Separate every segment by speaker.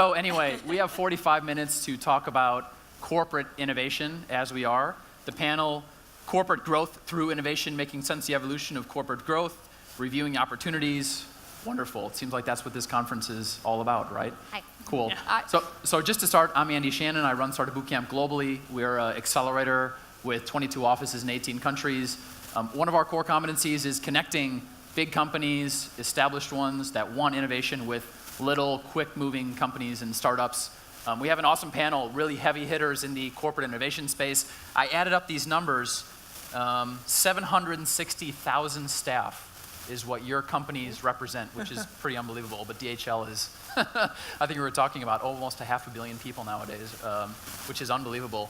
Speaker 1: So anyway, we have 45 minutes to talk about corporate innovation as we are. The panel, corporate growth through innovation, making sense of the evolution of corporate growth, reviewing opportunities. Wonderful. It seems like that's what this conference is all about, right?
Speaker 2: Hi.
Speaker 1: Cool.
Speaker 2: Yeah.
Speaker 1: So just to start, I'm Andy Shannon. I run Startupbootcamp globally. We're an accelerator with 22 offices in 18 countries. One of our core competencies is connecting big companies, established ones that want innovation with little, quick-moving companies and startups. We have an awesome panel, really heavy hitters in the corporate innovation space. I added up these numbers. 760,000 staff is what your companies represent, which is pretty unbelievable. But DHL is, I think we were talking about almost 500 million people nowadays, which is unbelievable.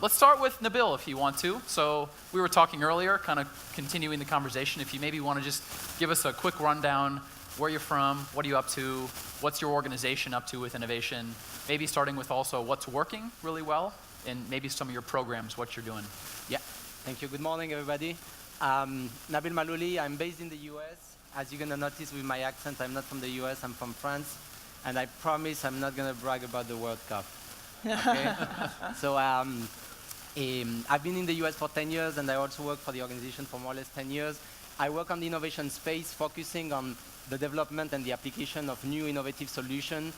Speaker 1: Let's start with Nabil, if you want to. So we were talking earlier, kind of continuing the conversation. If you maybe want to just give us a quick rundown, where you're from, what are you up to, what's your organization up to with innovation, maybe starting with also what's working really well, and maybe some of your programs, what you're doing.
Speaker 3: Yeah, thank you. Good morning, everybody. Nabil Malouli. I'm based in the US. As you're going to notice with my accent, I'm not from the US, I'm from France. And I promise I'm not going to brag about the World Cup. Okay? So I've been in the US for 10 years, and I also work for the organization for more or less 10 years. I work on the innovation space, focusing on the development and the application of new innovative solutions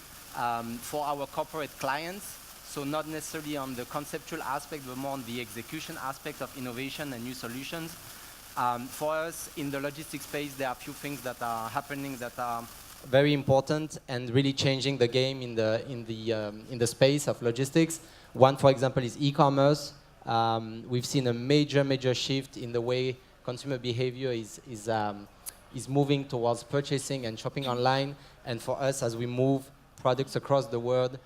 Speaker 3: for our corporate clients. So not necessarily on the conceptual aspect, but more on the execution aspect of innovation and new solutions. For us, in the logistics space, there are a few things that are happening that are very important and really changing the game in the space of logistics. One, for example, is e-commerce. We've seen a major shift in the way consumer behavior is moving towards purchasing and shopping online. And for us, as we move products across the world,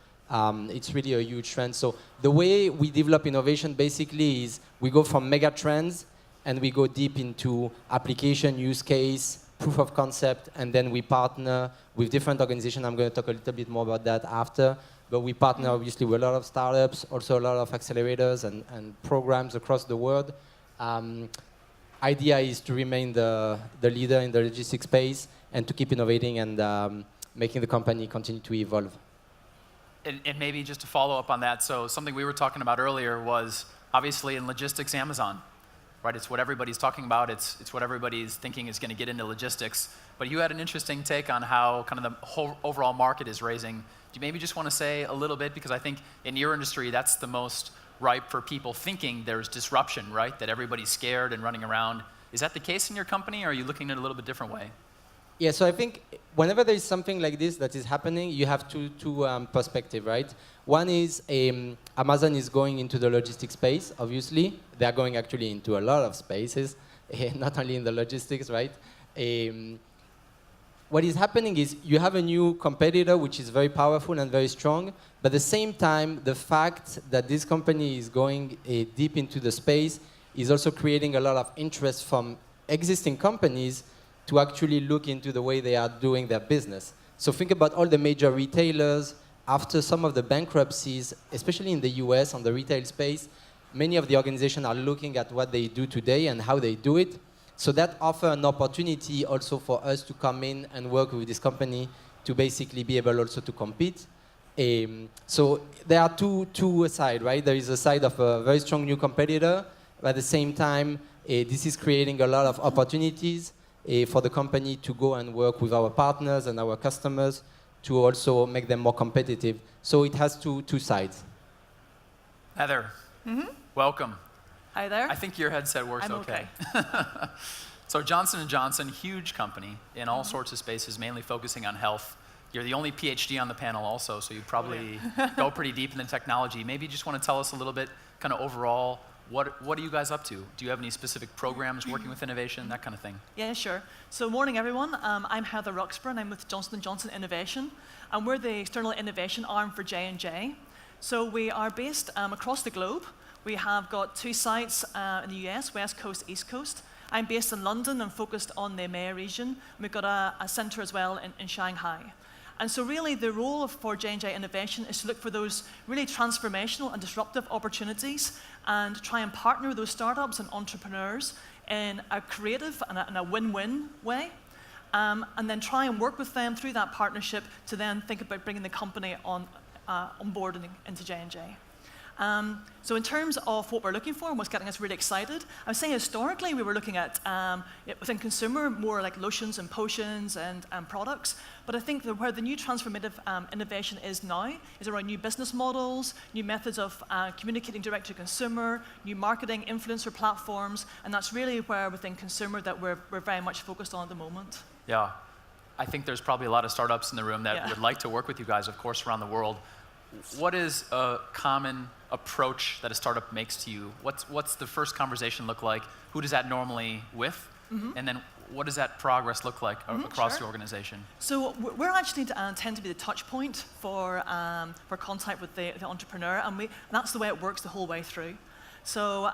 Speaker 3: it's really a huge trend. So the way we develop innovation basically is we go from mega trends and we go deep into application, use case, proof of concept, and then we partner with different organizations. I'm going to talk a little bit more about that after. But we partner obviously with a lot of startups, also a lot of accelerators and programs across the world. Idea is to remain the leader in the logistics space and to keep innovating and making the company continue to evolve.
Speaker 1: And maybe just to follow up on that, so something we were talking about earlier was obviously in logistics, Amazon, right? It's what everybody's talking about. It's what everybody's thinking is going to get into logistics. But you had an interesting take on how kind of the whole overall market is raising. Do you maybe just want to say a little bit? Because I think in your industry, that's the most ripe for people thinking there's disruption, right? That everybody's scared and running around. Is that the case in your company, or are you looking at it a little bit different way?
Speaker 3: Yeah, so I think whenever there is something like this that is happening, you have two perspectives, right? One is Amazon is going into the logistics space, obviously. They are going actually into a lot of spaces, not only in the logistics, right? What is happening is you have a new competitor which is very powerful and very strong, but at the same time, the fact that this company is going deep into the space is also creating a lot of interest from existing companies to actually look into the way they are doing their business. So think about all the major retailers. After some of the bankruptcies, especially in the US on the retail space, many of the organizations are looking at what they do today and how they do it. So that offers an opportunity also for us to come in and work with this company to basically be able also to compete. So there are two sides, right? There is a side of a very strong new competitor, but at the same time, this is creating a lot of opportunities for the company to go and work with our partners and our customers to also make them more competitive. So it has two sides.
Speaker 1: Heather, welcome.
Speaker 2: Hi there.
Speaker 1: I think your headset works okay. So Johnson & Johnson, huge company in all sorts of spaces, mainly focusing on health. You're the only PhD on the panel also, so you probably go pretty deep in the technology. Maybe you just want to tell us a little bit, kind of overall, what are you guys up to? Do you have any specific programs working with innovation, that kind of thing?
Speaker 4: Yeah, sure. So morning, everyone. I'm Heather Roxborough, and I'm with Johnson & Johnson Innovation, and we're the external innovation arm for J&J. So we are based across the globe. We have got 2 sites in the US, West Coast, East Coast. I'm based in London and focused on the EMEA region. We've got a center as well in Shanghai. And so really the role for J&J Innovation is to look for those really transformational and disruptive opportunities and try and partner with those startups and entrepreneurs in a creative and a win-win way. and then try and work with them through that partnership to then think about bringing the company on board and into J&J. So in terms of what we're looking for and what's getting us really excited, I would say historically we were looking at, within consumer, more like lotions and potions and products. But I think that where the new transformative innovation is now is around new business models, new methods of communicating direct to consumer, new marketing, influencer platforms, and that's really where within consumer that we're very much focused on at the moment.
Speaker 1: Yeah, I think there's probably a lot of startups in the room that would like to work with you guys, of course, around the world. What is a common approach that a startup makes to you? What's the first conversation look like? Who does that normally with? And then what does that progress look like across the organization?
Speaker 4: So we're actually tend to be the touch point for contact with the entrepreneur, and that's the way it works the whole way through. So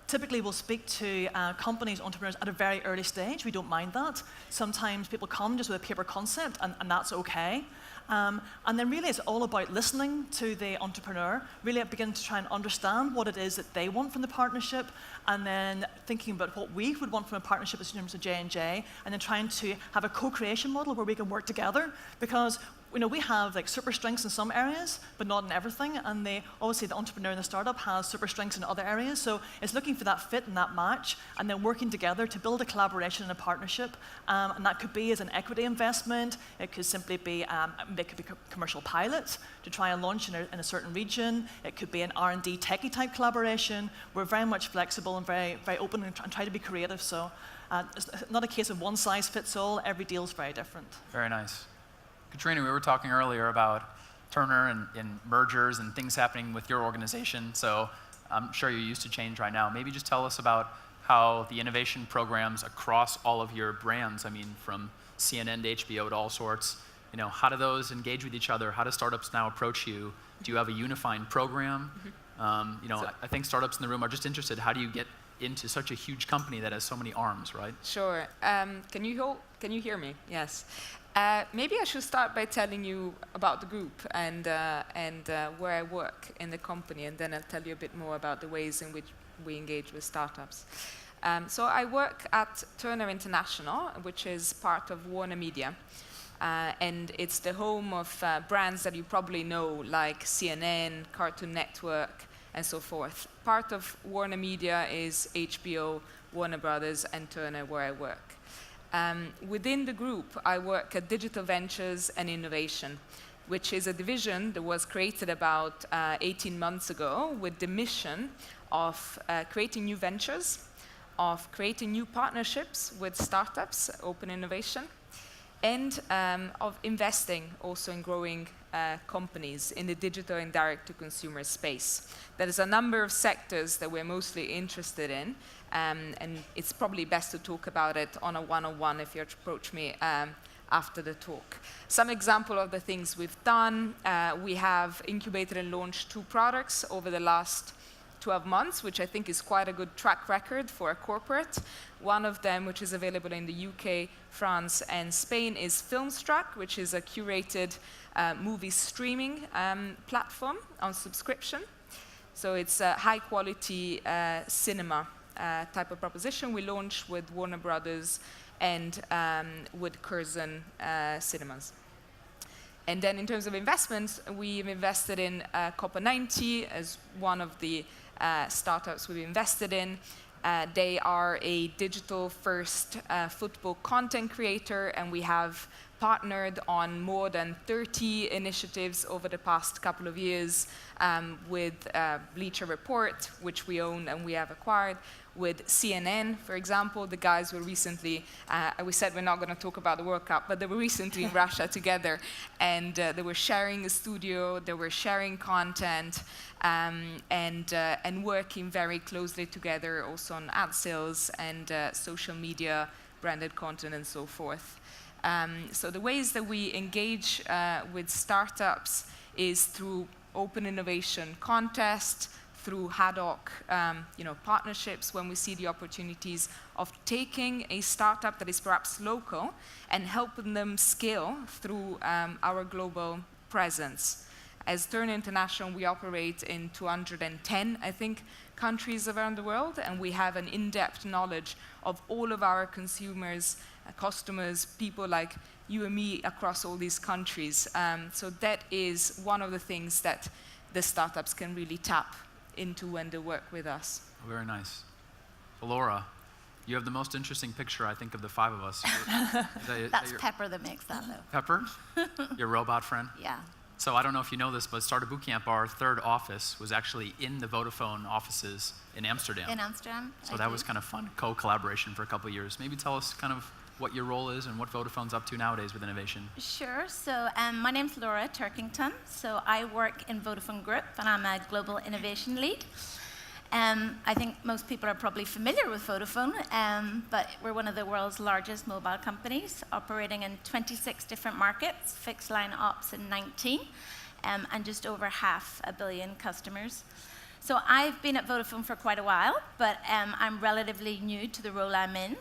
Speaker 4: typically we'll speak to companies, entrepreneurs at a very early stage. We don't mind that. Sometimes people come just with a paper concept, and that's okay. And then really it's all about listening to the entrepreneur, really begin to try and understand what it is that they want from the partnership, and then thinking about what we would want from a partnership in terms of J&J, and then trying to have a co-creation model where we can work together, because we have like super strengths in some areas, but not in everything, and obviously the entrepreneur in the startup has super strengths in other areas, so it's looking for that fit and that match, and then working together to build a collaboration and a partnership, and that could be as an equity investment, it could simply be, it could be commercial pilots to try and launch in a certain region, it could be an R&D techie type collaboration. We're very much flexible and very, very open and try to be creative, so it's not a case of one size fits all, every deal is very different.
Speaker 1: Very nice. Caterina, we were talking earlier about Turner and mergers and things happening with your organization, so I'm sure you're used to change right now. Maybe just tell us about how the innovation programs across all of your brands, I mean, from CNN to HBO to all sorts, how do those engage with each other? How do startups now approach you? Do you have a unifying program? I think startups in the room are just interested. How do you get into such a huge company that has so many arms, right?
Speaker 2: Sure. Can you hear me? Yes. Maybe I should start by telling you about the group and where I work in the company, and then I'll tell you a bit more about the ways in which we engage with startups. So I work at Turner International, which is part of Warner Media, and it's the home of brands that you probably know, like CNN, Cartoon Network, and so forth. Part of Warner Media is HBO, Warner Brothers, and Turner, where I work. Within the group, I work at Digital Ventures and Innovation, which is a division that was created about 18 months ago with the mission of creating new ventures, of creating new partnerships with startups, open innovation, and of investing also in growing companies in the digital and direct-to-consumer space. There is a number of sectors that we're mostly interested in, and it's probably best to talk about it on a one-on-one if you approach me after the talk. Some example of the things we've done, we have incubated and launched 2 products over the last 12 months, which I think is quite a good track record for a corporate. One of them, which is available in the UK, France, and Spain, is Filmstruck, which is a curated movie streaming platform on subscription. So it's a high-quality cinema type of proposition. We launched with Warner Brothers and with Curzon Cinemas. And then in terms of investments, we've invested in Copper90 as one of the startups we've invested in. They are a digital-first football content creator, and we have partnered on more than 30 initiatives over the past couple of years with Bleacher Report, which we own and we have acquired, with CNN, for example. The guys were recently, we said we're not going to talk about the World Cup, but they were recently in Russia together, and they were sharing a studio, they were sharing content, and working very closely together also on ad sales and social media, branded content, and so forth. So the ways that we engage with startups is through open innovation contests, through ad hoc partnerships when we see the opportunities of taking a startup that is perhaps local and helping them scale through our global presence. As Turn International, we operate in 210, I think, countries around the world, and we have an in-depth knowledge of all of our consumers, customers, people like you and me across all these countries. So that is one of the things that the startups can really tap into when they work with us.
Speaker 1: Very nice. Laura, you have the most interesting picture, I think, of the five of us.
Speaker 5: That's Pepper that makes that, though.
Speaker 1: Pepper? Your robot friend?
Speaker 5: Yeah.
Speaker 1: So I don't know if you know this, but Startupbootcamp, our third office, was actually in the Vodafone offices in Amsterdam.
Speaker 5: In Amsterdam.
Speaker 1: So that was kind of fun, co-collaboration for a couple of years. Maybe tell us kind of what your role is and what Vodafone's up to nowadays with innovation.
Speaker 5: Sure. So my name's Laura Turkington. So I work in Vodafone Group, and I'm a global innovation lead. I think most people are probably familiar with Vodafone, but we're one of the world's largest mobile companies, operating in 26 different markets, fixed line ops in 19, and just over 500 million customers. So I've been at Vodafone for quite a while, but I'm relatively new to the role I'm in.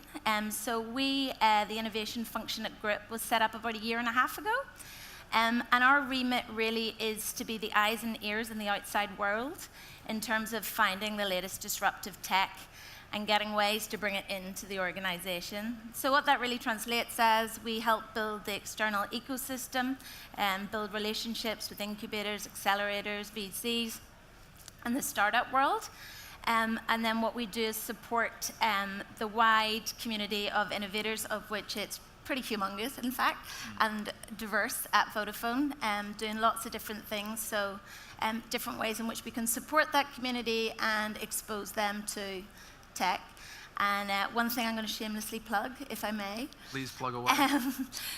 Speaker 5: So the innovation function at Group was set up about 1.5 years ago. And our remit really is to be the eyes and ears in the outside world in terms of finding the latest disruptive tech and getting ways to bring it into the organization. So what that really translates as, we help build the external ecosystem and build relationships with incubators, accelerators, VCs, and the startup world. And then what we do is support the wide community of innovators, of which it's pretty humongous, in fact, and diverse at Vodafone, doing lots of different things. So different ways in which we can support that community and expose them to tech. And one thing I'm going to shamelessly plug, if I may.
Speaker 1: Please plug away.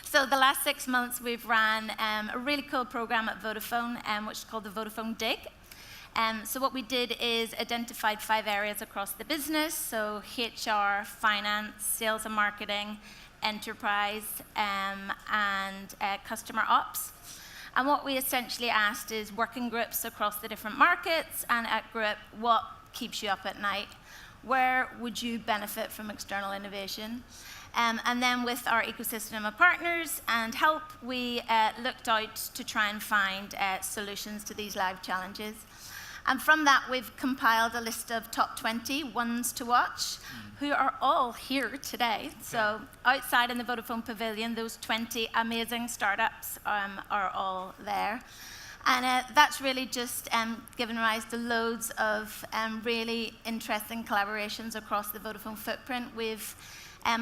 Speaker 5: So the last 6 months, we've ran a really cool program at Vodafone, which is called the Vodafone Dig. So what we did is identified 5 areas across the business, so HR, finance, sales and marketing, enterprise, and customer ops. And what we essentially asked is working groups across the different markets, and at Group, what keeps you up at night? Where would you benefit from external innovation? And then with our ecosystem of partners and help, we looked out to try and find solutions to these live challenges. And from that, we've compiled a list of top 20 ones to watch, who are all here today. Okay. So outside in the Vodafone Pavilion, those 20 amazing startups are all there. And that's really just given rise to loads of really interesting collaborations across the Vodafone footprint. We've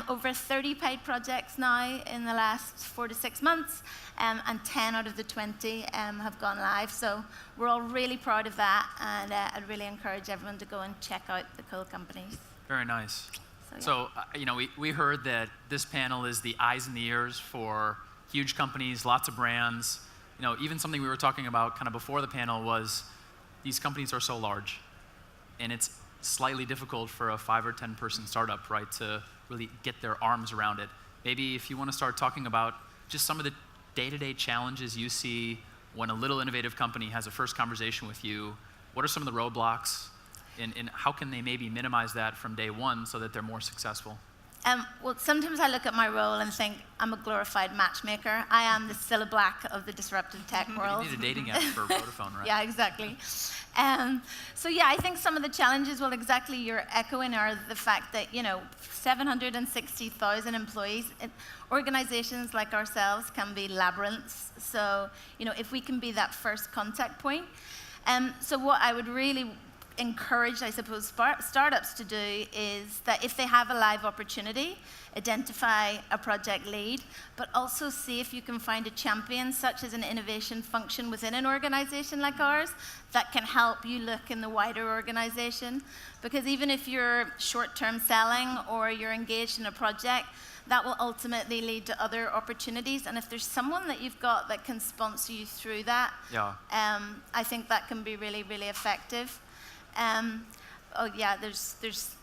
Speaker 5: over 30 paid projects now in the last 4 to 6 months, and 10 out of the 20 have gone live. So we're all really proud of that, and I'd really encourage everyone to go and check out the cool companies.
Speaker 1: Very nice.
Speaker 5: So,
Speaker 1: So we heard that this panel is the eyes and the ears for huge companies, lots of brands. Even something we were talking about kind of before the panel was these companies are so large, and it's slightly difficult for a 5 or 10 person startup, right, to really get their arms around it. Maybe if you want to start talking about just some of the day-to-day challenges you see when a little innovative company has a first conversation with you, what are some of the roadblocks, and how can they maybe minimize that from day one so that they're more successful?
Speaker 5: Well, sometimes I look at my role and think I'm a glorified matchmaker. I am the Cilla Black of the disruptive tech world.
Speaker 1: You need a dating app for Vodafone, right?
Speaker 5: Yeah, exactly. So yeah, I think some of the challenges, well, exactly you're echoing, are the fact that 760,000 employees. Organizations like ourselves can be labyrinths. So if we can be that first contact point. So what I would really encourage, I suppose, startups to do is that if they have a live opportunity, identify a project lead, but also see if you can find a champion, such as an innovation function within an organization like ours, that can help you look in the wider organization. Because even if you're short-term selling or you're engaged in a project, that will ultimately lead to other opportunities. And if there's someone that you've got that can sponsor you through that,
Speaker 1: yeah.
Speaker 5: I think that can be really, really effective. There's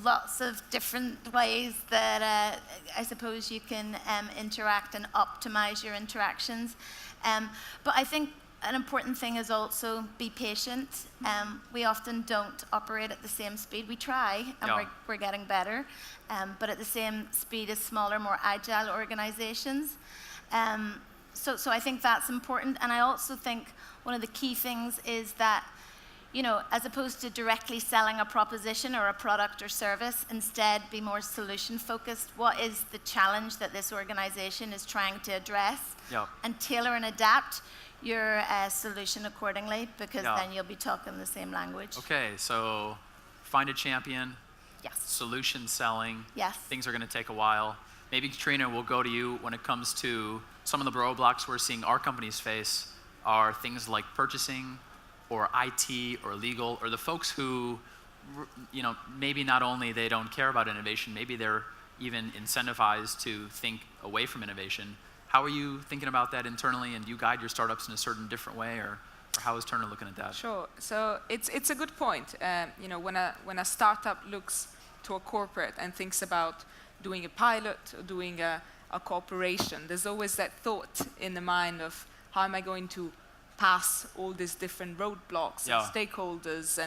Speaker 5: lots of different ways that I suppose you can interact and optimize your interactions. But I think an important thing is also be patient. We often don't operate at the same speed. We try, and we're getting better, but at the same speed as smaller, more agile organizations. So I think that's important. And I also think one of the key things is that, you know, as opposed to directly selling a proposition or a product or service, instead be more solution focused. What is the challenge that this organization is trying to address?
Speaker 1: Yeah.
Speaker 5: And tailor and adapt your solution accordingly, because
Speaker 1: Yeah.
Speaker 5: then you'll be talking the same language.
Speaker 1: Okay, so find a champion,
Speaker 5: Yes.
Speaker 1: solution selling.
Speaker 5: Yes.
Speaker 1: Things are going to take a while. Maybe, Caterina, we'll go to you when it comes to some of the roadblocks we're seeing our companies face are things like purchasing or IT or legal, or the folks who, you know, maybe not only they don't care about innovation, maybe they're even incentivized to think away from innovation. How are you thinking about that internally, and do you guide your startups in a certain different way, or how is Turner looking at that?
Speaker 2: Sure. So it's a good point. You know, when a startup looks to a corporate and thinks about doing a pilot or doing a cooperation, there's always that thought in the mind of how am I going to pass all these different roadblocks
Speaker 1: Yeah.
Speaker 2: and stakeholders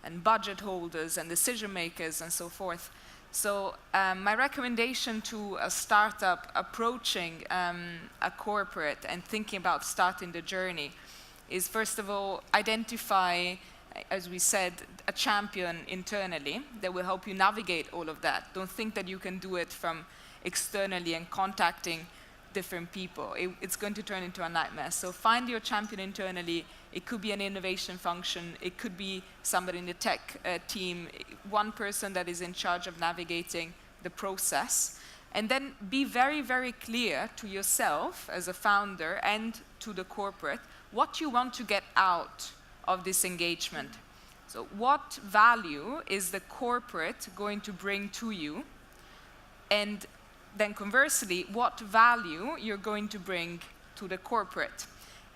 Speaker 2: and budget holders and decision makers and so forth. So my recommendation to a startup approaching a corporate and thinking about starting the journey is, first of all, identify, as we said, a champion internally that will help you navigate all of that. Don't think that you can do it from externally and contacting different people. It's going to turn into a nightmare. So find your champion internally. It could be an innovation function. It could be somebody in the tech team, one person that is in charge of navigating the process. And then be very, very clear to yourself as a founder and to the corporate what you want to get out of this engagement. So what value is the corporate going to bring to you? And then conversely, what value you're going to bring to the corporate.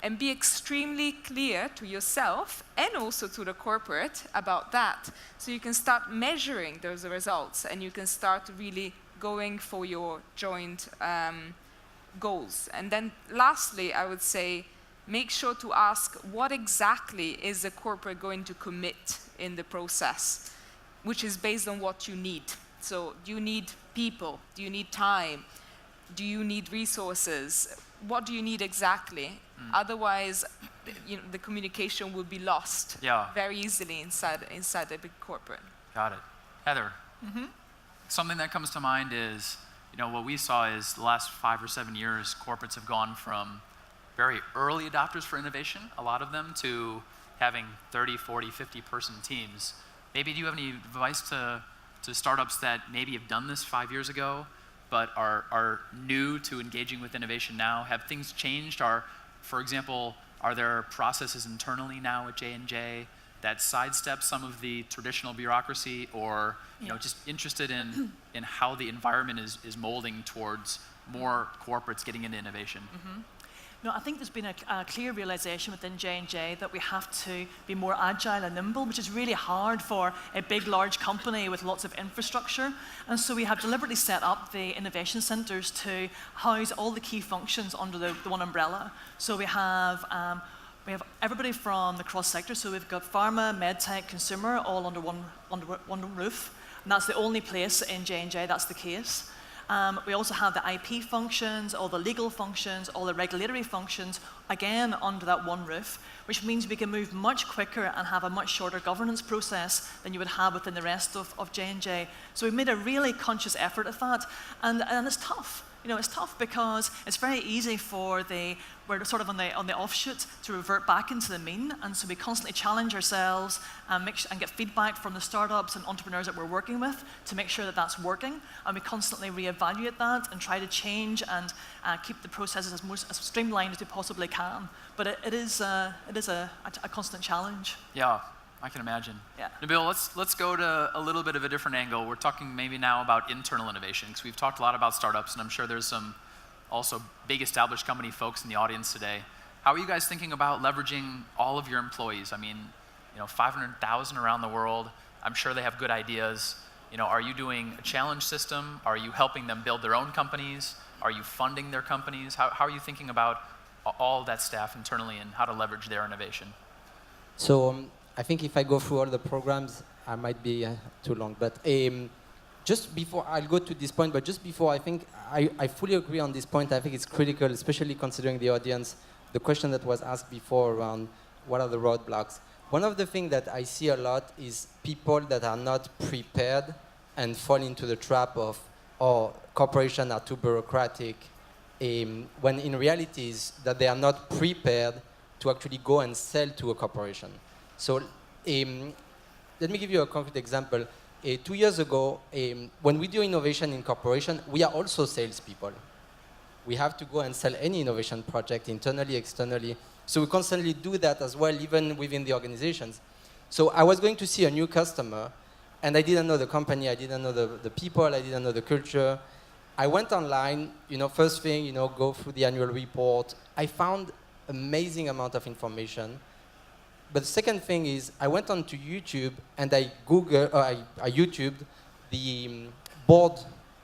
Speaker 2: And be extremely clear to yourself and also to the corporate about that. So you can start measuring those results and you can start really going for your joint goals. And then lastly, I would say, make sure to ask what exactly is the corporate going to commit in the process, which is based on what you need. So do you need people? Do you need time? Do you need resources? What do you need exactly? Otherwise, you know, the communication will be lost very easily inside a big corporate.
Speaker 1: Got it. Heather, something that comes to mind is, you know, what we saw is the last 5 or 7 years, corporates have gone from very early adopters for innovation, a lot of them, to having 30, 40, 50-person teams. Maybe do you have any advice to startups that maybe have done this 5 years ago, but are new to engaging with innovation now? Have things changed? For example, are there processes internally now at J&J that sidestep some of the traditional bureaucracy, or you know, just interested in how the environment is molding towards more corporates getting into innovation?
Speaker 4: No, I think there's been a clear realization within J&J that we have to be more agile and nimble, which is really hard for a big, large company with lots of infrastructure. And so we have deliberately set up the innovation centers to house all the key functions under the one umbrella. So we have everybody from the cross-sector. So we've got pharma, medtech, consumer, all under one roof. And that's the only place in J&J that's the case. We also have the IP functions, all the legal functions, all the regulatory functions, again, under that one roof, which means we can move much quicker and have a much shorter governance process than you would have within the rest of J&J. So we've made a really conscious effort at that, and it's tough. You know, it's tough because it's very easy we're sort of on the offshoot to revert back into the mean, and so we constantly challenge ourselves and get feedback from the startups and entrepreneurs that we're working with to make sure that that's working, and we constantly reevaluate that and try to change and keep the processes as streamlined as we possibly can. But it is a constant challenge.
Speaker 1: Yeah, I can imagine.
Speaker 4: Yeah.
Speaker 1: Nabil, let's go to a little bit of a different angle. We're talking maybe now about internal innovation, because we've talked a lot about startups, and I'm sure there's some also big established company folks in the audience today. How are you guys thinking about leveraging all of your employees? I mean, you know, 500,000 around the world. I'm sure they have good ideas. You know, are you doing a challenge system? Are you helping them build their own companies? Are you funding their companies? How are you thinking about all of that staff internally and how to leverage their innovation?
Speaker 3: So I think if I go through all the programs, I might be too long. But just before, I'll go to this point, but just before, I think I fully agree on this point. I think it's critical, especially considering the audience. The question that was asked before around what are the roadblocks? One of the things that I see a lot is people that are not prepared and fall into the trap of, oh, corporations are too bureaucratic, when in reality is that they are not prepared to actually go and sell to a corporation. So let me give you a concrete example. 2 years ago, when we do innovation in corporation, we are also salespeople. We have to go and sell any innovation project internally, externally. So we constantly do that as well, even within the organizations. So I was going to see a new customer, and I didn't know the company, I didn't know the people, I didn't know the culture. I went online, first thing, go through the annual report. I found amazing amount of information. But the second thing is, I went onto YouTube and I YouTubed the board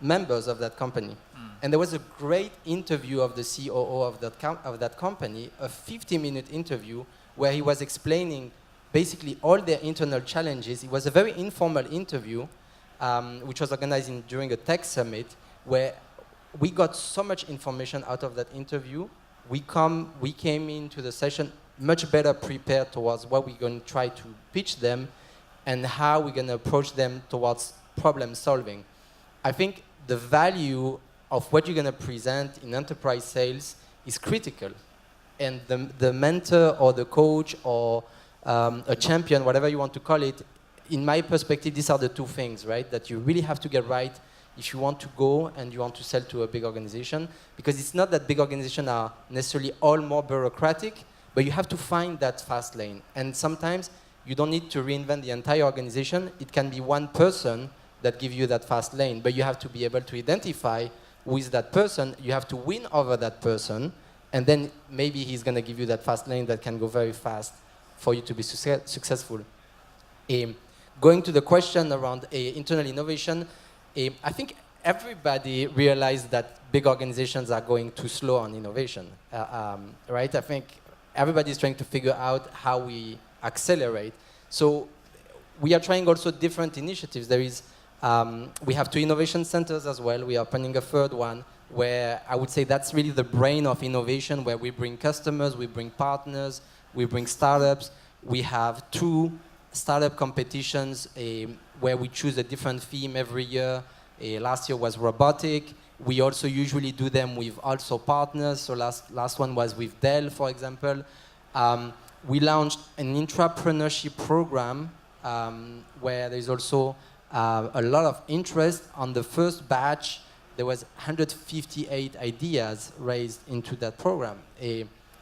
Speaker 3: members of that company. And there was a great interview of the COO of that company, a 50-minute interview where he was explaining basically all their internal challenges. It was a very informal interview, which was organized during a tech summit, where we got so much information out of that interview. We came into the session much better prepared towards what we're going to try to pitch them and how we're going to approach them towards problem solving. I think the value of what you're going to present in enterprise sales is critical. And the mentor or the coach or a champion, whatever you want to call it, in my perspective, these are the two things, right? That you really have to get right if you want to go and you want to sell to a big organization. Because it's not that big organizations are necessarily all more bureaucratic, but you have to find that fast lane. And sometimes you don't need to reinvent the entire organization. It can be one person that gives you that fast lane, but you have to be able to identify who is that person. You have to win over that person, and then maybe he's going to give you that fast lane that can go very fast for you to be successful. Going to the question around internal innovation, I think everybody realized that big organizations are going too slow on innovation, right? I think everybody's trying to figure out how we accelerate. So we are trying also different initiatives. There is, we have 2 innovation centers as well. We are opening a 3rd one where I would say that's really the brain of innovation, where we bring customers, we bring partners, we bring startups. We have 2 startup competitions where we choose a different theme every year. Last year was robotic. We also usually do them with also partners. So last one was with Dell, for example. We launched an entrepreneurship program where there's also a lot of interest. On the first batch, there was 158 ideas raised into that program.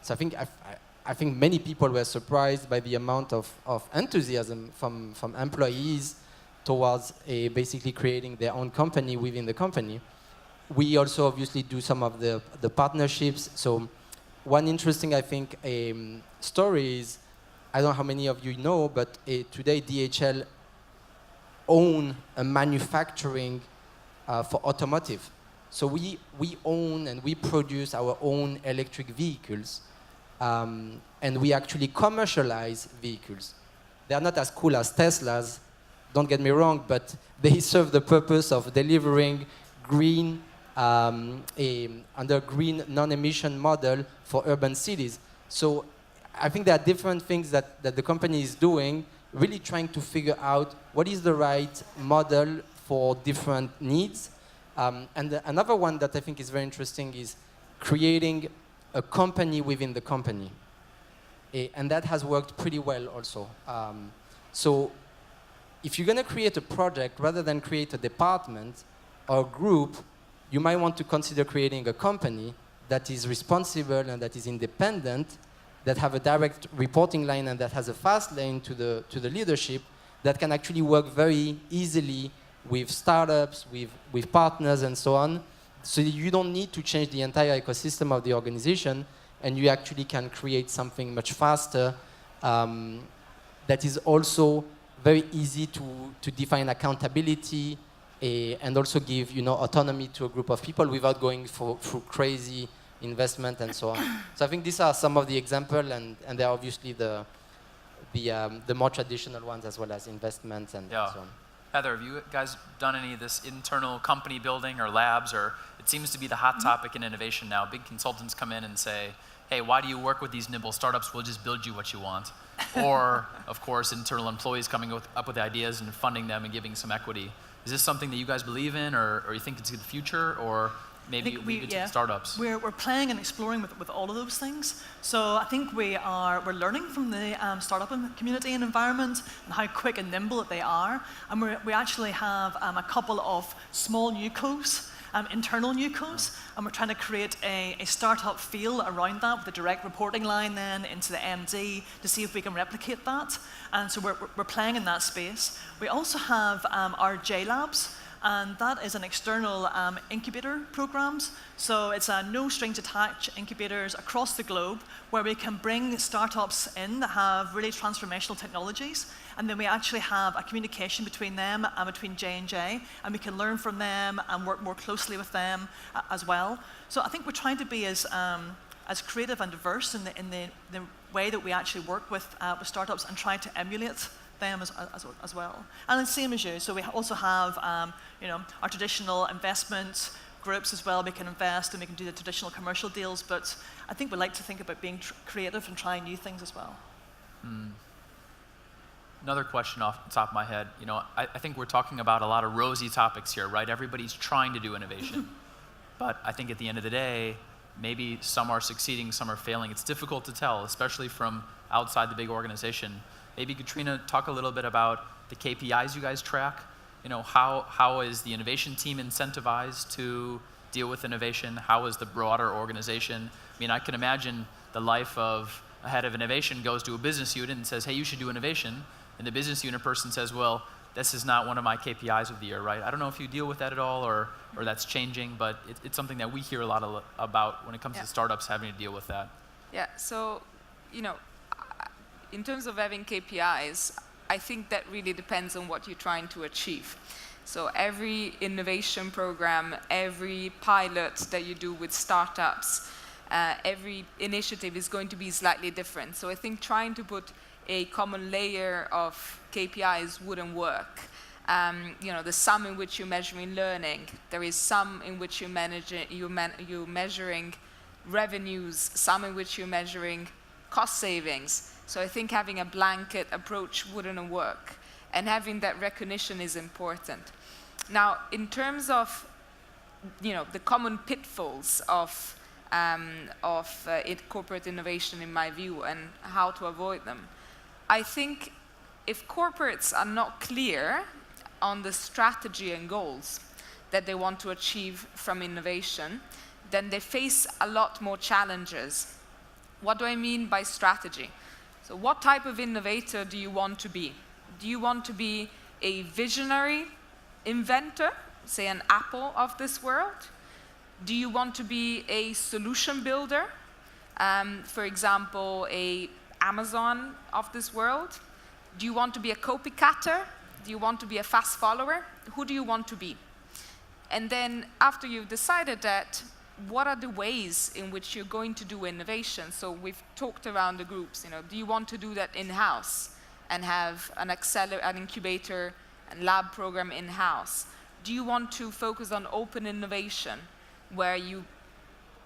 Speaker 3: So I think many people were surprised by the amount of enthusiasm from employees towards basically creating their own company within the company. We also obviously do some of the partnerships. So one interesting, I think, story is, I don't know how many of you know, but today DHL own a manufacturing for automotive. So we own and we produce our own electric vehicles, and we actually commercialize vehicles. They are not as cool as Teslas, don't get me wrong, but they serve the purpose of delivering green, under green non-emission model for urban cities. So I think there are different things that the company is doing, really trying to figure out what is the right model for different needs. And another one that I think is very interesting is creating a company within the company. And that has worked pretty well also. So if you're going to create a project, rather than create a department or a group, you might want to consider creating a company that is responsible and that is independent, that have a direct reporting line and that has a fast lane to the leadership, that can actually work very easily with startups, with partners and so on. So you don't need to change the entire ecosystem of the organization, and you actually can create something much faster that is also very easy to define accountability and also give autonomy to a group of people without going through crazy investment and so on. So I think these are some of the examples, and they're obviously the more traditional ones as well as investments and so on.
Speaker 1: Heather, have you guys done any of this internal company building or labs? Or it seems to be the hot topic in innovation now. Big consultants come in and say, hey, why do you work with these nimble startups? We'll just build you what you want. Or, of course, internal employees coming up with ideas and funding them and giving some equity. Is this something that you guys believe in, or you think it's the future, or maybe leave it to the startups?
Speaker 4: We're playing and exploring with all of those things. So I think we're learning from the startup community and environment and how quick and nimble they are. And we actually have a couple of small newcos, internal newcos, and we're trying to create a startup feel around that with a direct reporting line then into the MD to see if we can replicate that. And so we're playing in that space. We also have our J Labs, and that is an external incubator programs. So it's a no strings attached incubators across the globe where we can bring startups in that have really transformational technologies, and then we actually have a communication between them and between J&J, and we can learn from them and work more closely with them as well. So I think we're trying to be as creative and diverse in the way that we actually work with startups and try to emulate them as well. And the same as you, so we also have our traditional investment groups as well. We can invest and we can do the traditional commercial deals, but I think we like to think about being creative and trying new things as well.
Speaker 1: Another question off the top of my head, I think we're talking about a lot of rosy topics here, right? Everybody's trying to do innovation, but I think at the end of the day, maybe some are succeeding, some are failing. It's difficult to tell, especially from outside the big organization. Maybe Caterina, talk a little bit about the KPIs you guys track. How is the innovation team incentivized to deal with innovation? How is the broader organization? I mean, I can imagine the life of a head of innovation goes to a business unit and says, hey, you should do innovation. And the business unit person says, well, this is not one of my KPIs of the year, right? I don't know if you deal with that at all or that's changing, but it's something that we hear a lot about when it comes to startups having to deal with that.
Speaker 2: Yeah, so, in terms of having KPIs, I think that really depends on what you're trying to achieve. So every innovation program, every pilot that you do with startups, every initiative is going to be slightly different. So I think trying to put a common layer of KPIs wouldn't work. The sum in which you're measuring learning, there is some in which you're measuring revenues, some in which you're measuring cost savings. So I think having a blanket approach wouldn't work, and having that recognition is important. Now, in terms of the common pitfalls of corporate innovation, in my view, and how to avoid them, I think if corporates are not clear on the strategy and goals that they want to achieve from innovation, then they face a lot more challenges. What do I mean by strategy? So what type of innovator do you want to be? Do you want to be a visionary inventor, say an Apple of this world? Do you want to be a solution builder? For example, a Amazon of this world? Do you want to be a copycatter? Do you want to be a fast follower? Who do you want to be? And then after you've decided that, what are the ways in which you're going to do innovation? So we've talked around the groups. Do you want to do that in-house and have an incubator and lab program in-house? Do you want to focus on open innovation, where you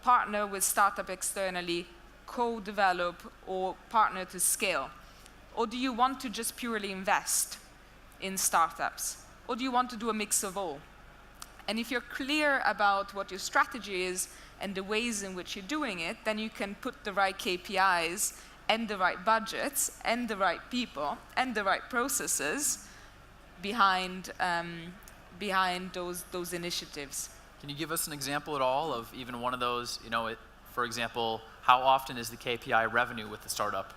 Speaker 2: partner with startup externally, co-develop or partner to scale? Or do you want to just purely invest in startups? Or do you want to do a mix of all? And if you're clear about what your strategy is and the ways in which you're doing it, then you can put the right KPIs and the right budgets and the right people and the right processes behind those initiatives.
Speaker 1: Can you give us an example at all of even one of those, for example, how often is the KPI revenue with the startup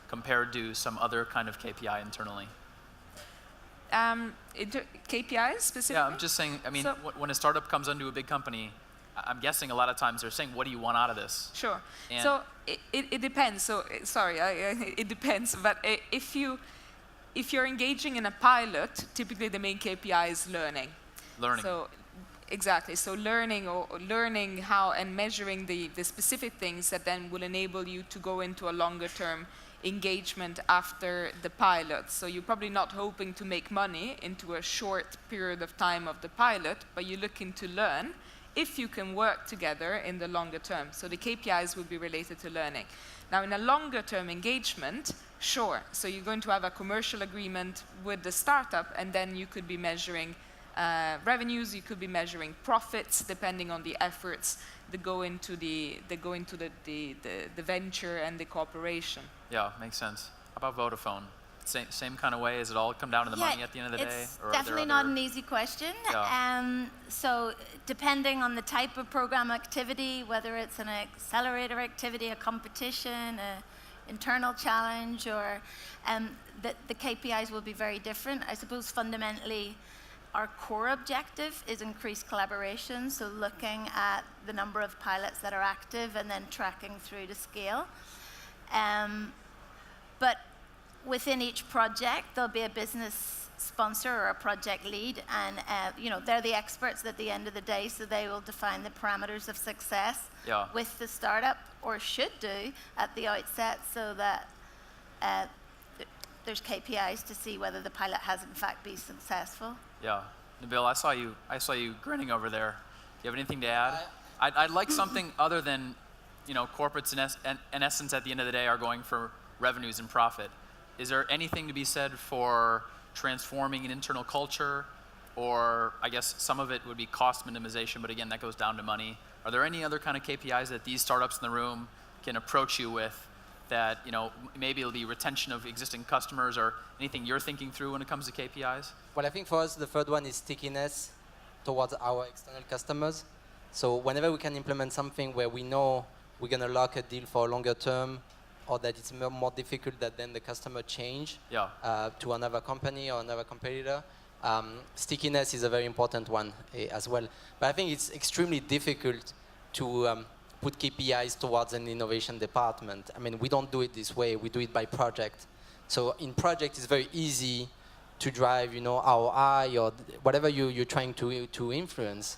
Speaker 1: compared to some other kind of KPI internally?
Speaker 2: KPIs specifically?
Speaker 1: Yeah, I'm just saying, when a startup comes into a big company, I'm guessing a lot of times they're saying, what do you want out of this?
Speaker 2: Sure. And so it depends. So sorry, it depends. But if you're engaging in a pilot, typically the main KPI is learning.
Speaker 1: Learning.
Speaker 2: So exactly. So learning how and measuring the specific things that then will enable you to go into a longer term engagement after the pilot. So you're probably not hoping to make money into a short period of time of the pilot, but you're looking to learn if you can work together in the longer term. So the KPIs will be related to learning. Now, in a longer term engagement, sure. So you're going to have a commercial agreement with the startup, and then you could be measuring revenues, you could be measuring profits, depending on the efforts that go into the venture and the cooperation.
Speaker 1: Yeah, makes sense. How about Vodafone? Same kind of way? Does it all come down to the money at the end of the day?
Speaker 5: It's definitely not an easy question.
Speaker 1: Yeah.
Speaker 5: So depending on the type of program activity, whether it's an accelerator activity, a competition, an internal challenge, or the KPIs will be very different. I suppose fundamentally our core objective is increased collaboration, so looking at the number of pilots that are active and then tracking through to scale. But within each project, there'll be a business sponsor or a project lead, and they're the experts at the end of the day, so they will define the parameters of success with the startup, or should do at the outset, so that there's KPIs to see whether the pilot has in fact been successful.
Speaker 1: Yeah, Nabil, I saw you grinning over there. Do you have anything to add? I'd like something other than, corporates in essence at the end of the day are going for revenues and profit. Is there anything to be said for transforming an internal culture, or I guess some of it would be cost minimization, but again, that goes down to money. Are there any other kind of KPIs that these startups in the room can approach you with that, maybe it'll be retention of existing customers, or anything you're thinking through when it comes to KPIs?
Speaker 3: Well, I think for us, the third one is stickiness towards our external customers. So whenever we can implement something where we know we're going to lock a deal for a longer term, or that it's more difficult that then the customer change to another company or another competitor, stickiness is a very important one as well. But I think it's extremely difficult to put KPIs towards an innovation department. I mean, we don't do it this way. We do it by project. So in project, it's very easy to drive, ROI or whatever you're trying to influence,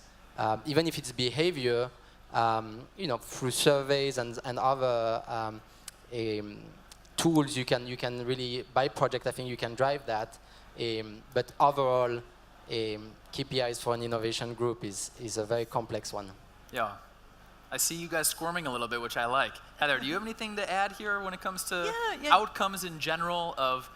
Speaker 3: even if it's behavior, through surveys and other tools you can really, by project, I think you can drive that. But overall, KPIs for an innovation group is a very complex one.
Speaker 1: Yeah. I see you guys squirming a little bit, which I like. Heather, do you have anything to add here when it comes to outcomes in general of,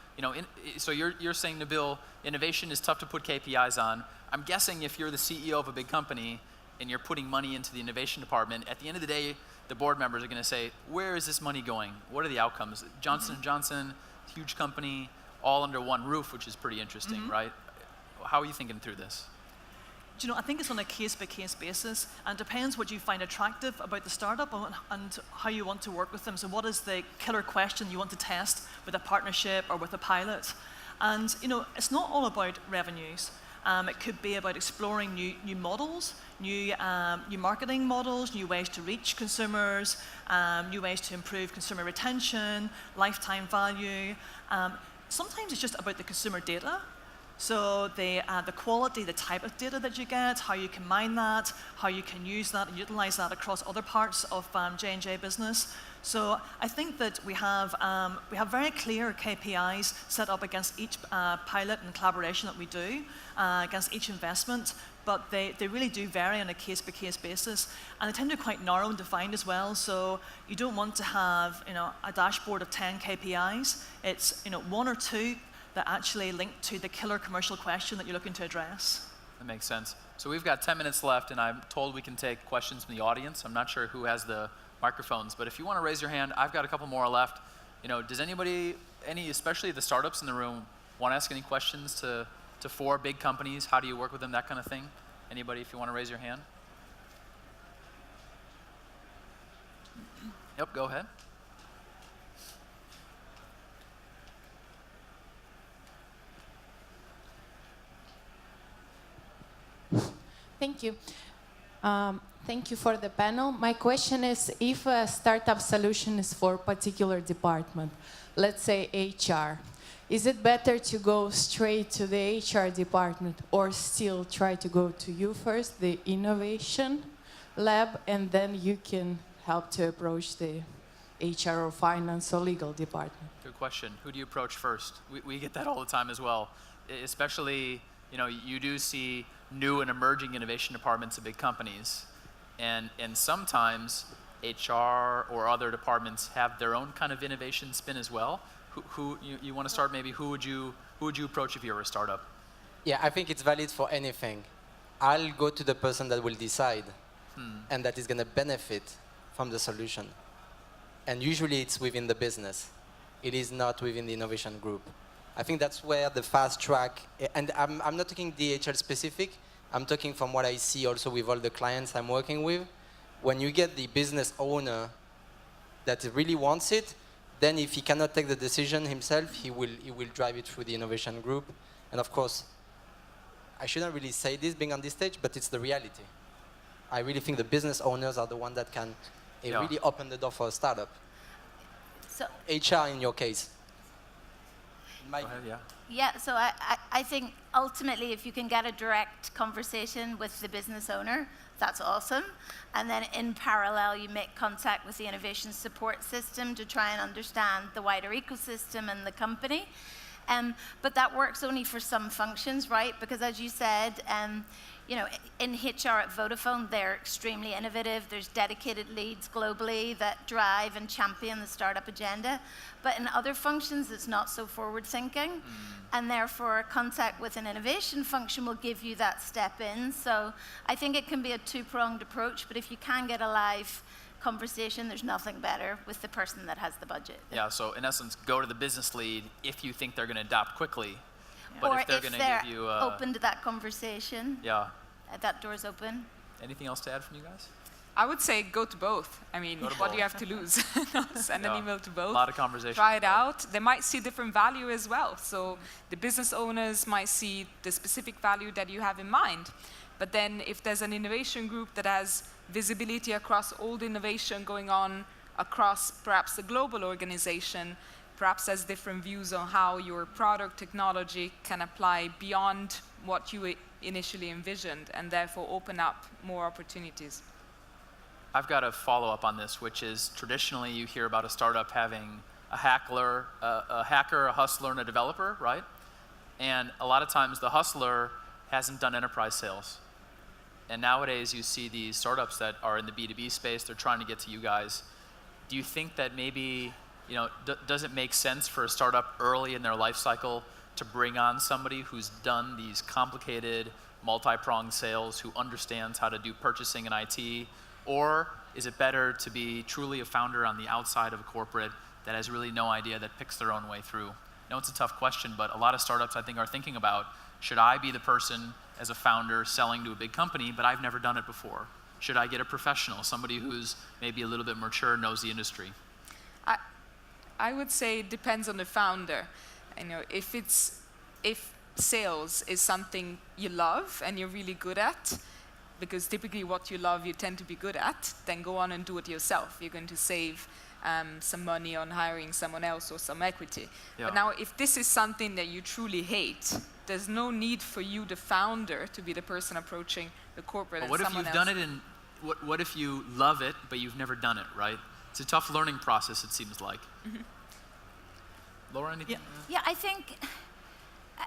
Speaker 1: so you're saying, Nabil, innovation is tough to put KPIs on. I'm guessing if you're the CEO of a big company and you're putting money into the innovation department, at the end of the day, the board members are going to say, where is this money going? What are the outcomes? Johnson & Johnson, huge company, all under one roof, which is pretty interesting, right? How are you thinking through this?
Speaker 4: I think it's on a case-by-case basis, and it depends what you find attractive about the startup and how you want to work with them. So what is the killer question you want to test with a partnership or with a pilot? And it's not all about revenues. It could be about exploring new models, new marketing models, new ways to reach consumers, new ways to improve consumer retention, lifetime value. Sometimes it's just about the consumer data. So the quality, the type of data that you get, how you can mine that, how you can use that and utilize that across other parts of J&J business. So I think that we have very clear KPIs set up against each pilot and collaboration that we do, against each investment, but they really do vary on a case-by-case basis, and they tend to be quite narrow and defined as well. So you don't want to have a dashboard of 10 KPIs. It's one or two that actually link to the killer commercial question that you're looking to address.
Speaker 1: That makes sense. So we've got 10 minutes left, and I'm told we can take questions from the audience. I'm not sure who has the microphones, but if you want to raise your hand, I've got a couple more left. Does anybody, especially the startups in the room, want to ask any questions to 4 big companies? How do you work with them, that kind of thing? Anybody, if you want to raise your hand? Yep, go ahead.
Speaker 6: Thank you. Thank you for the panel. My question is, if a startup solution is for a particular department, let's say HR, is it better to go straight to the HR department or still try to go to you first, the innovation lab, and then you can help to approach the HR or finance or legal department?
Speaker 1: Good question. Who do you approach first? We get that all the time as well, especially you do see new and emerging innovation departments of big companies, and sometimes HR or other departments have their own kind of innovation spin as well. Who you want to start? Maybe who would you approach if you were a startup?
Speaker 3: Yeah, I think it's valid for anything. I'll go to the person that will decide and that is going to benefit from the solution. And usually it's within the business. It is not within the innovation group. I think that's where the fast track, and I'm not talking DHL specific, I'm talking from what I see also with all the clients I'm working with. When you get the business owner that really wants it, then if he cannot take the decision himself, he will drive it through the innovation group. And of course, I shouldn't really say this being on this stage, but it's the reality. I really think the business owners are the ones that can really open the door for a startup.
Speaker 5: So
Speaker 3: HR in your case.
Speaker 1: Go ahead, yeah.
Speaker 5: yeah, so I think ultimately if you can get a direct conversation with the business owner, that's awesome. And then in parallel, you make contact with the innovation support system to try and understand the wider ecosystem and the company. But that works only for some functions, right? Because as you said, in HR at Vodafone, they're extremely innovative. There's dedicated leads globally that drive and champion the startup agenda. But in other functions, it's not so forward-thinking. And therefore, contact with an innovation function will give you that step in. So I think it can be a two-pronged approach. But if you can get a live conversation, there's nothing better with the person that has the budget.
Speaker 1: Yeah, so in essence, go to the business lead if you think they're going to adapt quickly.
Speaker 5: Yeah.
Speaker 1: But
Speaker 5: or
Speaker 1: if they're going to give you
Speaker 5: open to that conversation, that door's open.
Speaker 1: Anything else to add from you guys?
Speaker 2: I would say go to both. I mean, what do you have to lose? Send an email to both.
Speaker 1: A lot of conversation.
Speaker 2: Try it out. They might see different value as well. So the business owners might see the specific value that you have in mind. But then if there's an innovation group that has visibility across all the innovation going on across perhaps a global organization, perhaps has different views on how your product technology can apply beyond what you initially envisioned and therefore open up more opportunities.
Speaker 1: I've got a follow-up on this, which is traditionally you hear about a startup having a hacker, a hustler, and a developer, right? And a lot of times the hustler hasn't done enterprise sales. And nowadays you see these startups that are in the B2B space, they're trying to get to you guys. Do you think that maybe, does it make sense for a startup early in their life cycle to bring on somebody who's done these complicated multi-pronged sales, who understands how to do purchasing and IT? Or is it better to be truly a founder on the outside of a corporate that has really no idea, that picks their own way through? I know it's a tough question, but a lot of startups I think are thinking about, should I be the person as a founder selling to a big company, but I've never done it before? Should I get a professional, somebody who's maybe a little bit mature, knows the industry?
Speaker 2: I would say it depends on the founder. If sales is something you love and you're really good at, because typically what you love you tend to be good at, then go on and do it yourself. You're going to save some money on hiring someone else or some equity.
Speaker 1: Yeah.
Speaker 2: But now if this is something that you truly hate, there's no need for you, the founder, to be the person approaching the corporate and
Speaker 1: what if
Speaker 2: someone
Speaker 1: you've
Speaker 2: else.
Speaker 1: done it in, what if you love it, but you've never done it, right? It's a tough learning process, it seems like. Laura, anything?
Speaker 5: Yeah, I think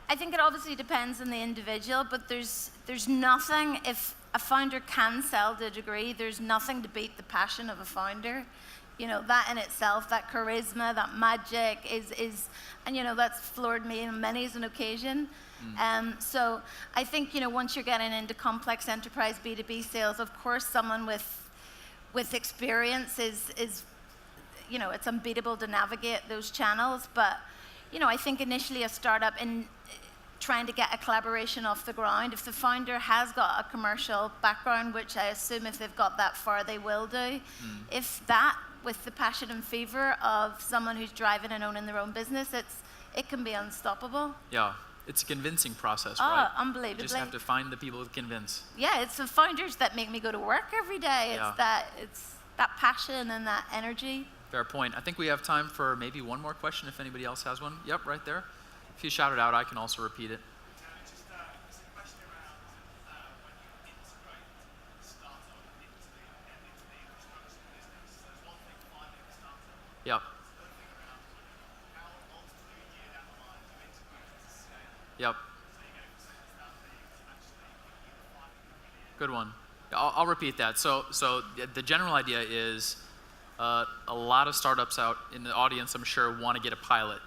Speaker 5: it obviously depends on the individual, but there's nothing, if a founder can sell to a degree, there's nothing to beat the passion of a founder. That in itself, that charisma, that magic is and that's floored me on many an occasion. So I think, once you're getting into complex enterprise B2B sales, of course, someone with experience is it's unbeatable to navigate those channels. But, I think initially a startup in trying to get a collaboration off the ground, if the founder has got a commercial background, which I assume if they've got that far, they will do, if that, with the passion and fever of someone who's driving and owning their own business, it can be unstoppable.
Speaker 1: Yeah, it's a convincing process, right?
Speaker 5: Oh, unbelievably.
Speaker 1: You just have to find the people to convince.
Speaker 5: Yeah, it's the founders that make me go to work every day.
Speaker 1: Yeah.
Speaker 5: It's that passion and that energy.
Speaker 1: Fair point. I think we have time for maybe one more question if anybody else has one. Yep, right there. If you shout it out, I can also repeat it.
Speaker 7: Just a question around when you integrate the startup into the infrastructure business. There's one thing finding the startup.
Speaker 1: Yep.
Speaker 7: Another thing around how ultimately a year down the line you integrate to scale.
Speaker 1: Yep.
Speaker 7: So you go from 7,000
Speaker 1: Good one. I'll repeat that. So the general idea is a lot of startups out in the audience, I'm sure, want to get a pilot.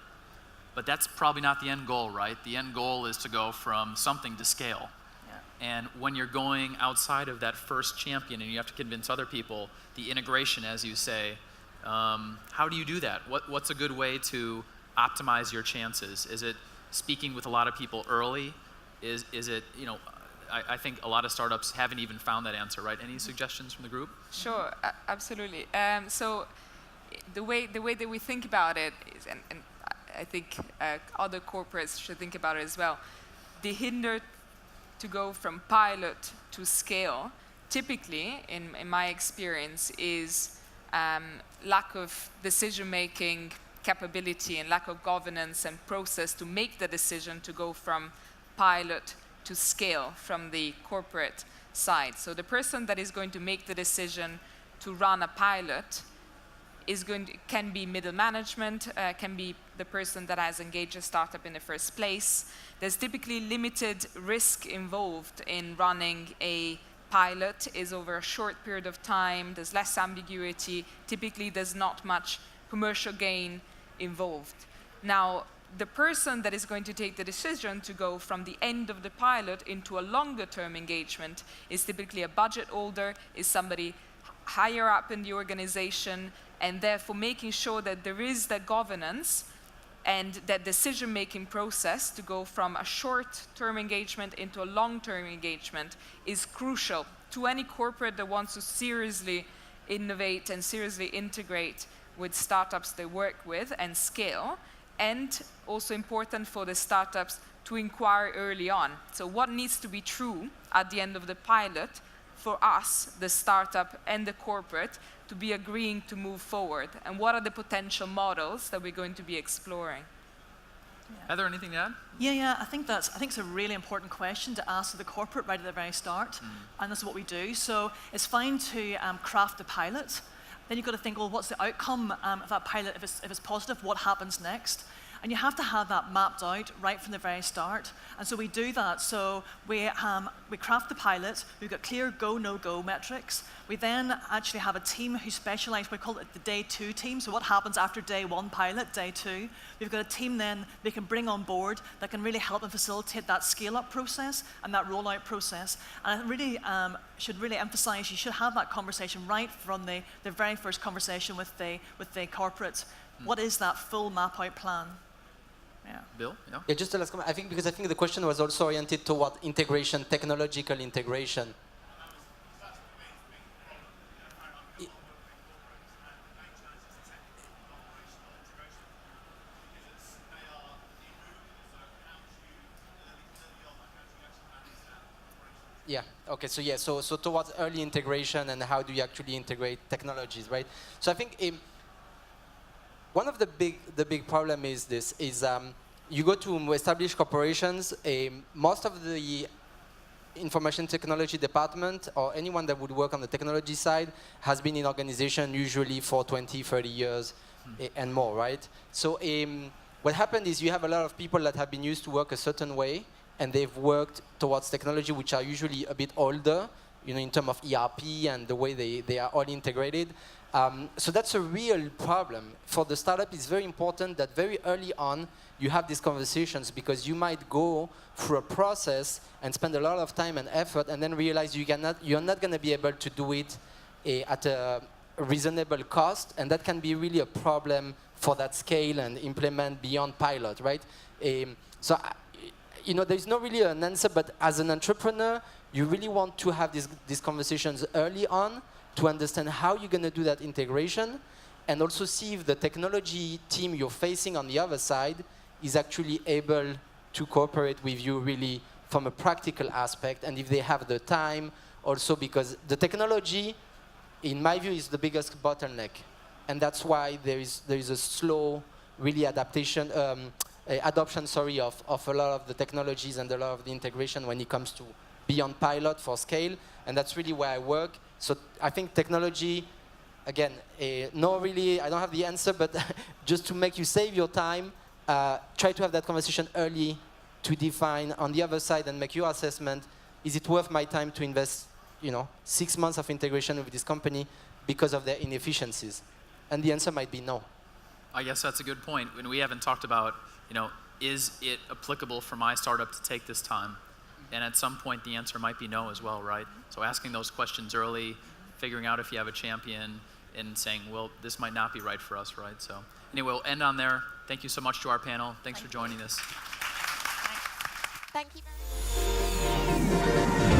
Speaker 1: But that's probably not the end goal, right? The end goal is to go from something to scale. Yeah. And when you're going outside of that first champion and you have to convince other people, the integration, as you say, how do you do that? What's a good way to optimize your chances? Is it speaking with a lot of people early? Is it, you know, I think a lot of startups haven't even found that answer, right? Any suggestions from the group?
Speaker 2: Sure, absolutely. So the way that we think about it is, and I think other corporates should think about it as well, the hinder to go from pilot to scale, typically, in my experience, is lack of decision-making capability and lack of governance and process to make the decision to go from pilot to scale from the corporate side. So the person that is going to make the decision to run a pilot can be middle management, can be the person that has engaged a startup in the first place. There's typically limited risk involved in running a pilot. Is over a short period of time. There's less ambiguity. Typically, there's not much commercial gain involved. Now, the person that is going to take the decision to go from the end of the pilot into a longer term engagement is typically a budget holder, is somebody higher up in the organization, and therefore making sure that there is the governance and that decision-making process to go from a short-term engagement into a long-term engagement is crucial to any corporate that wants to seriously innovate and seriously integrate with startups they work with and scale, and also important for the startups to inquire early on. So what needs to be true at the end of the pilot for us, the startup and the corporate, to be agreeing to move forward? And what are the potential models that we're going to be exploring?
Speaker 1: Yeah. Heather, anything to add?
Speaker 4: Yeah. I think it's a really important question to ask the corporate right at the very start, and that's what we do. So it's fine to craft the pilot. Then you've got to think, well, what's the outcome of that pilot? If it's positive, what happens next? And you have to have that mapped out right from the very start. And so we do that. So we craft the pilot. We've got clear go, no-go metrics. We then actually have a team who specialize. We call it the day 2 team. So what happens after day 1 pilot, day 2? We've got a team then they can bring on board that can really help and facilitate that scale-up process and that rollout process. And I really should really emphasize you should have that conversation right from the very first conversation with the corporate. What is that full map-out plan? Yeah.
Speaker 1: Bill? Yeah.
Speaker 3: Yeah, just a last comment. I think the question was also oriented toward integration, technological integration. Yeah. Okay. So towards early integration and how do you actually integrate technologies, right? So I think one of the big problem is you go to established corporations. Most of the information technology department or anyone that would work on the technology side has been in organization usually for 20, 30 years and more, right? So what happened is you have a lot of people that have been used to work a certain way, and they've worked towards technology which are usually a bit older, in terms of ERP and the way they are all integrated. So that's a real problem. For the startup, it's very important that very early on you have these conversations, because you might go through a process and spend a lot of time and effort and then realize you're not going to be able to do it at a reasonable cost, and that can be really a problem for that scale and implement beyond pilot, right? There's not really an answer, but as an entrepreneur, you really want to have these conversations early on to understand how you're going to do that integration, and also see if the technology team you're facing on the other side is actually able to cooperate with you really from a practical aspect, and if they have the time also, because the technology, in my view, is the biggest bottleneck. And that's why there is a slow, really adoption, of a lot of the technologies and a lot of the integration when it comes to beyond pilot for scale, and that's really where I work. So I think technology, again, I don't have the answer, but just to make you save your time, try to have that conversation early to define on the other side and make your assessment, is it worth my time to invest 6 months of integration with this company because of their inefficiencies? And the answer might be no.
Speaker 1: I guess that's a good point. When we haven't talked about, is it applicable for my startup to take this time? And at some point, the answer might be no as well, right? So asking those questions early, figuring out if you have a champion, and saying, well, this might not be right for us, right? So anyway, we'll end on there. Thank you so much to our panel. Thanks for joining us.
Speaker 5: Thank you very much.